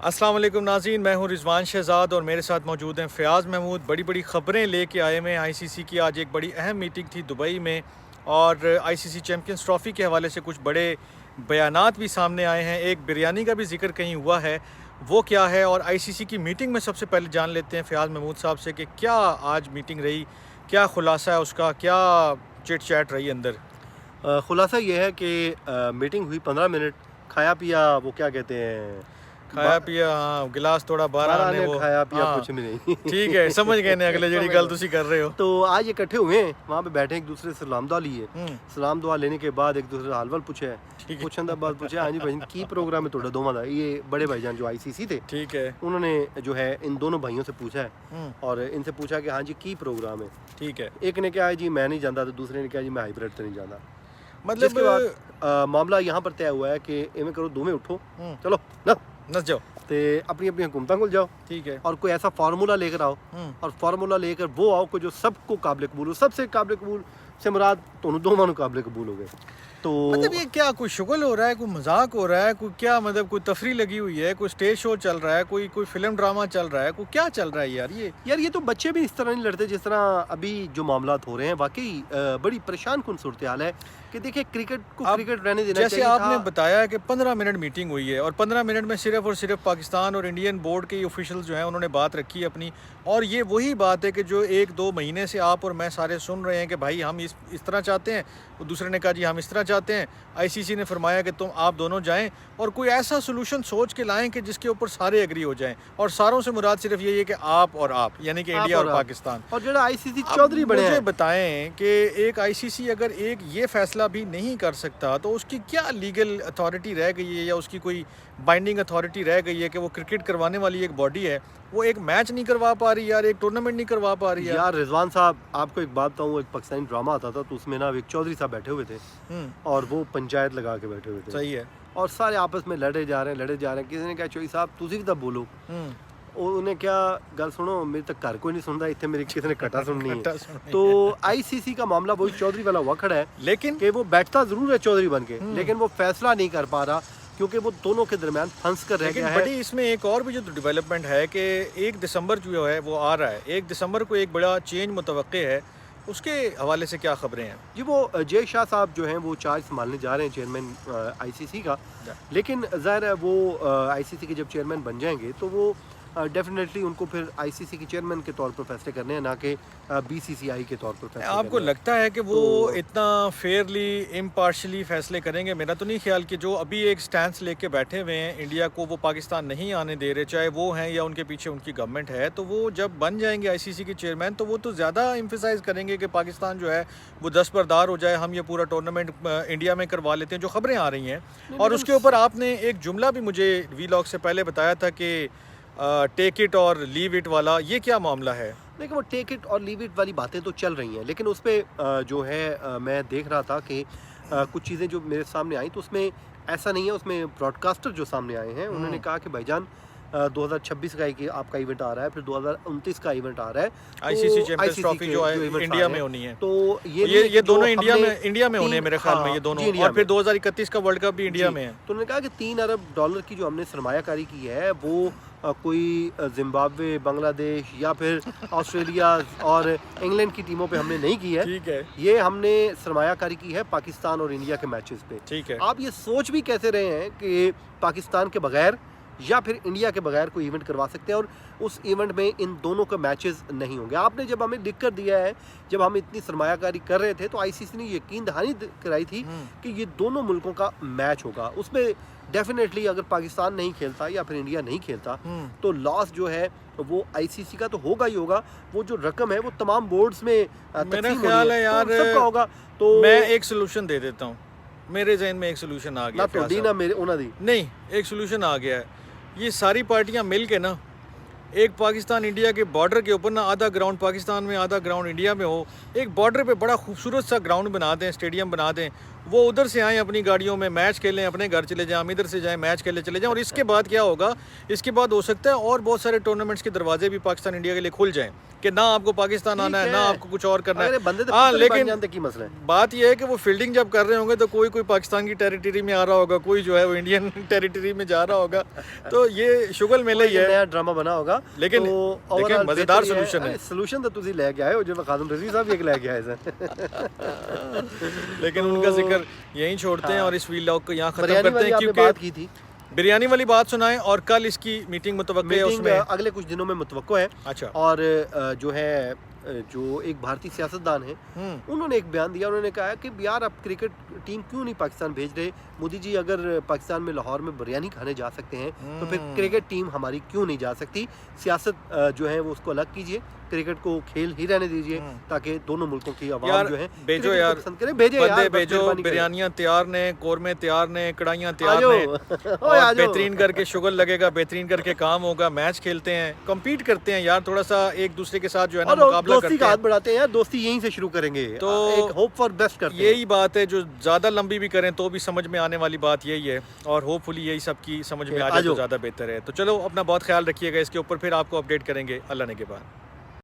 अस्सलाम वालेकुम नाज़रीन, मैं हूं रिजवान शहजाद और मेरे साथ मौजूद हैं फ़याज़ महमूद। बड़ी बड़ी ख़बरें लेके आए हैं। आईसीसी की आज एक बड़ी अहम मीटिंग थी दुबई में और आईसीसी चैम्पियंस ट्रॉफ़ी के हवाले से कुछ बड़े बयानात भी सामने आए हैं। एक बिरयानी का भी जिक्र कहीं हुआ है, वो क्या है? और आईसीसी की मीटिंग में सबसे पहले जान लेते हैं फ़याज़ महमूद साहब से कि क्या आज मीटिंग रही, क्या खुलासा है उसका, क्या चिट चैट रही अंदर? खुलासा ये है कि मीटिंग हुई 15 मिनट, खाया पिया, वो क्या कहते हैं, खाया पिया, हाँ, गिलास थोड़ा बारह बारह आने ने वो, खाया पिया हाँ कुछ भी नहीं। ठीक है, समझ गए ने अगले जड़ी गल तुसी कर रहे हो। तो आज इकट्ठे हुए हैं, वहाँ पे बैठे एक दूसरे से सलाम दुआ लिए। सलाम दुआ लेने के बाद एक दूसरे से हाल वाल पूछे, पूछने के बाद पूछे हाँ जी भाई की प्रोग्राम है थोड़ा दोवां दा। ये बड़े भाईजान जो आईसीसी थे, ठीक है, उन्होंने जो है इन दोनों भाइयों से पूछा है और इनसे पूछा कि हाँ जी की प्रोग्राम है। ठीक है। एक ने कहा जी मैं नहीं जानता, तो दूसरे ने कहा जी मैं हाइब्रिड से नहीं जानता। मतलब जिसके बाद मामला यहाँ पर तय हुआ है कि इवें करो, दो में उठो, चलो ना नस जाओ, ते अपनी अपनी हुकूमतों को जाओ, ठीक है, और कोई ऐसा फार्मूला लेकर आओ, और फार्मूला लेकर वो आओ को जो सबको काबिल कबूल हो। सबसे काबिल कबूल से मुराद दोनों दोनों काबिल कबूल हो गए। तो मतलब ये क्या कोई शुगल हो रहा है, कोई मजाक हो रहा है, कोई क्या, मतलब कोई तफरी लगी हुई है, कोई स्टेज शो चल रहा है, कोई कोई फिल्म ड्रामा चल रहा है, कोई क्या चल रहा है यार? ये तो बच्चे भी इस तरह नहीं लड़ते जिस तरह अभी जो मामलात हो रहे हैं। वाकई बड़ी परेशान कुन सूरत हाल है कि देखिए क्रिकेट को क्रिकेट रहने देना जैसे चाहिए। आपने बताया कि 15 मिनट मीटिंग हुई है और 15 मिनट में सिर्फ और सिर्फ पाकिस्तान और इंडियन बोर्ड के ऑफिशियल जो हैं उन्होंने बात रखी है अपनी, और ये वही बात है कि जो 1-2 महीने से आप और मैं सारे सुन रहे हैं कि भाई हम इस तरह चाहते हैं, और दूसरे ने कहा जी हम इस तरह चाहते हैं। आईसीसी ने फरमाया कि आप दोनों जाएं और कोई ऐसा सोल्यूशन सोच के लाएं कि जिसके ऊपर सारे एग्री हो जाएं, और सारों से मुराद सिर्फ यही है कि आप और आप, यानी कि इंडिया और पाकिस्तान। और जो आईसीसी चौधरी बने मुझे बताएं कि एक आईसीसी अगर एक ये फैसला भी नहीं कर सकता तो उसकी क्या लीगल अथॉरिटी रह गई है, या उसकी कोई बाइंडिंग अथॉरिटी रह गई है कि वो क्रिकेट करवाने वाली एक बॉडी है, वो एक मैच नहीं करवा पा रही यार, एक टूर्नामेंट नहीं करवा पा रही यार। रिजवान साहब, आपको एक बात बताऊं, एक पाकिस्तानी ड्रामा आता था तो उसमें ना एक चौधरी साहब बैठे हुए थे और वो पंचायत लगा के बैठे हुए थे। सही है। और सारे आपस में लड़े जा रहे हैं। किसी ने कहा चौधरी साहब तुसी भी तो बोलो, उन्हें क्या गल सुनो, मेरे तक घर कोई नहीं सुनता, इतने मेरी किसी ने कटा सुननी है। तो आईसीसी का मामला वही चौधरी वाला हुआ खड़ा है, लेकिन कि वो बैठता जरूर है चौधरी बन के, लेकिन वो फैसला नहीं कर पा रहा क्योंकि वो दोनों के दरमियान फंस कर रह गया है। बड़ी इसमें एक और भी जो डेवलपमेंट है कि 1 दिसंबर जो है वो आ रहा है, 1 दिसंबर को एक बड़ा चेंज मुतवक्के है, उसके हवाले से क्या खबरें हैं? जी, वो जय शाह साहब जो हैं वो चार्ज संभालने जा रहे हैं चेयरमैन आईसीसी का, लेकिन ज़ाहिर है वो आईसीसी के जब चेयरमैन बन जाएंगे तो वो डेफिनेटली उनको फिर आईसीसी के चेयरमैन के तौर पर फैसले करने हैं, ना कि बीसीसीआई के तौर पर फैसले। आपको लगता है कि वो इतना फेयरली इम्पार्शली फैसले करेंगे? मेरा तो नहीं ख्याल कि जो अभी एक स्टैंस लेके बैठे हुए हैं इंडिया को वो पाकिस्तान नहीं आने दे रहे, चाहे वो हैं या उनके पीछे उनकी गवर्नमेंट है, तो वो जब बन जाएंगे आईसीसी के चेयरमैन तो वो तो ज़्यादा एम्फेसाइज करेंगे कि पाकिस्तान जो है वो दस्तबरदार हो जाए, हम ये पूरा टूर्नामेंट इंडिया में करवा लेते हैं, जो खबरें आ रही हैं। और उसके ऊपर आपने एक जुमला भी मुझे वीलॉग से पहले बताया था कि टेक इट और लीव इट वाला, ये क्या मामला है? देखिए, वो टेक इट और लीव इट वाली बातें तो चल रही हैं, लेकिन उस पर जो है मैं देख रहा था कि कुछ चीज़ें जो मेरे सामने आई तो उसमें ऐसा नहीं है। उसमें ब्रॉडकास्टर जो सामने आए हैं उन्होंने कहा कि भाईजान 2026 का एक आपका इवेंट आ रहा है, फिर 2029 का इवेंट आ रहा है, आईसीसी चैंपियंस ट्रॉफी जो इंडिया में होनी है। तो ये दोनों इंडिया में होने हैं मेरे ख्याल में, ये दोनों, और फिर 2031 का वर्ल्ड कप भी इंडिया में है। तो उन्होंने कहा कि $3 अरब की जो हमने सरमायाकारी की है वो कोई जिम्बाब्वे, बांग्लादेश या फिर ऑस्ट्रेलिया और इंग्लैंड की टीमों पे हमने नहीं की है। ठीक है, ये हमने सरमायाकारी की है पाकिस्तान और इंडिया के मैचेस पे। ठीक है। आप ये सोच भी कैसे रहे हैं कि पाकिस्तान के बगैर या फिर इंडिया के बगैर कोई इवेंट करवा सकते हैं, और उस इवेंट में इन दोनों के मैचेस नहीं होंगे। आपने जब हमें लिख कर दिया है, जब हम इतनी सरमायाकारी कर रहे थे तो आईसीसी ने यकीन दहानी कराई थी कि ये दोनों मुल्कों का मैच होगा। उसमें डेफिनेटली अगर पाकिस्तान नहीं खेलता या फिर इंडिया नहीं खेलता तो लॉस जो है वो आईसीसी का तो होगा ही होगा। वो जो रकम है वो तमाम बोर्ड्स में मेरा ख्याल है यार तो सबका होगा। तो मैं एक सोल्यूशन दे देता हूँ, मेरे जहन में एक सोल्यूशन आ गया। ना तो दी ना मेरे उन्होंने दी नहीं, एक सोल्यूशन आ गया है। ये सारी पार्टियां मिल के ना एक पाकिस्तान इंडिया के बॉर्डर के ऊपर ना आधा ग्राउंड पाकिस्तान में आधा ग्राउंड इंडिया में हो, एक बॉर्डर पे बड़ा खूबसूरत सा ग्राउंड बना दें, स्टेडियम बना दें, वो उधर से आएँ अपनी गाड़ियों में, मैच खेलें, अपने घर चले जाएं, हम इधर से जाएं, मैच खेले चले जाएं। और इसके बाद क्या होगा, इसके बाद हो सकता है और बहुत सारे टूर्नामेंट्स के दरवाजे भी पाकिस्तान इंडिया के लिए खुल जाएं कि ना आपको पाकिस्तान आना है, ना आपको कुछ और करना है। हाँ, लेकिन बात यह है कि वो फील्डिंग जब कर रहे होंगे तो कोई पाकिस्तान की टेरिटरी में आ रहा होगा, कोई जो है वो इंडियन टेरिटरी में जा रहा होगा। तो ये शुगल मेले ही है, नया ड्रामा बना होगा। लेकिन देखिए मजेदार सोल्यूशन है। सोल्यूशन तो तुसी लेके आए हो, जो खादम रजी साहब एक लेके आए थे। लेकिन उनका जिक्र यहीं छोड़ते हैं और इस वीलॉग को यहाँ खत्म बिरयानी करते हैं, वाली आपने बात की थी। बिरयानी वाली बात सुनाएं और कल इसकी मीटिंग मुतवक्के है, उसमें अगले कुछ दिनों में मुतवक्को है। अच्छा। और जो है जो एक भारतीय सियासतदान है, उन्होंने एक बयान दिया। उन्होंने कहा कि यार आप क्रिकेट टीम क्यों नहीं पाकिस्तान भेज रहे मोदी जी? अगर पाकिस्तान में लाहौर में बिरयानी खाने जा सकते हैं तो फिर क्रिकेट टीम हमारी क्यों नहीं जा सकती? सियासत जो है वो उसको अलग कीजिए, क्रिकेट को खेल ही रहने दीजिए ताकि दोनों मुल्कों की आवाम जो है भेजो यार, पसंद करे। भेजे यार, भेजो, बिरयानियां तैयार ने, कोरमे तैयार ने, कढ़ाइयाँ तैयार ने, और बेहतरीन करके शुगर लगेगा, बेहतरीन करके काम होगा, मैच खेलते हैं, कम्पीट करते हैं यार, थोड़ा सा एक दूसरे के साथ जो है ना मुकाबला दोस्ती का हाथ बढ़ाते हैं यार। दोस्ती यहीं से शुरू करेंगे, तो एक होप फॉर बेस्ट करते हैं। यही बात है, जो ज्यादा लंबी भी करें तो भी समझ में आने वाली बात यही है, और होपफुली यही सबकी समझ में आ जाए तो ज्यादा बेहतर है। तो चलो अपना बहुत ख्याल रखिएगा, इसके ऊपर फिर आपको अपडेट करेंगे अल्लाह ने के बाद।